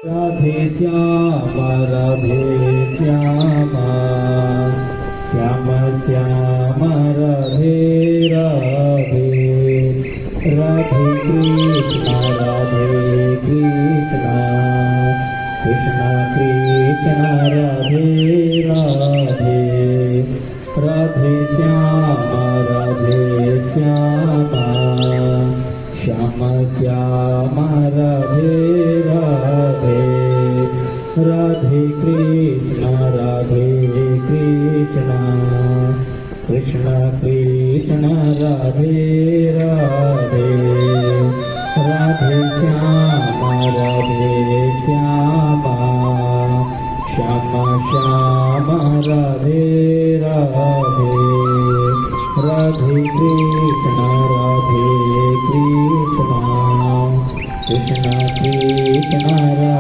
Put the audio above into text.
Radhe Shyama Radhe Shyama Shyam Shyam Radhe Radhe Radhe Krishna Krishna Krishna Radhe Radhe Radhe Shyama Shyam Shyam Radhe Radhe Radhe Krishna Krishna Krishna Radhe Radhe Radhe Shyama Shyam Shyam Radhe Radhe Radhe Krishna Krishna Krishna Radhe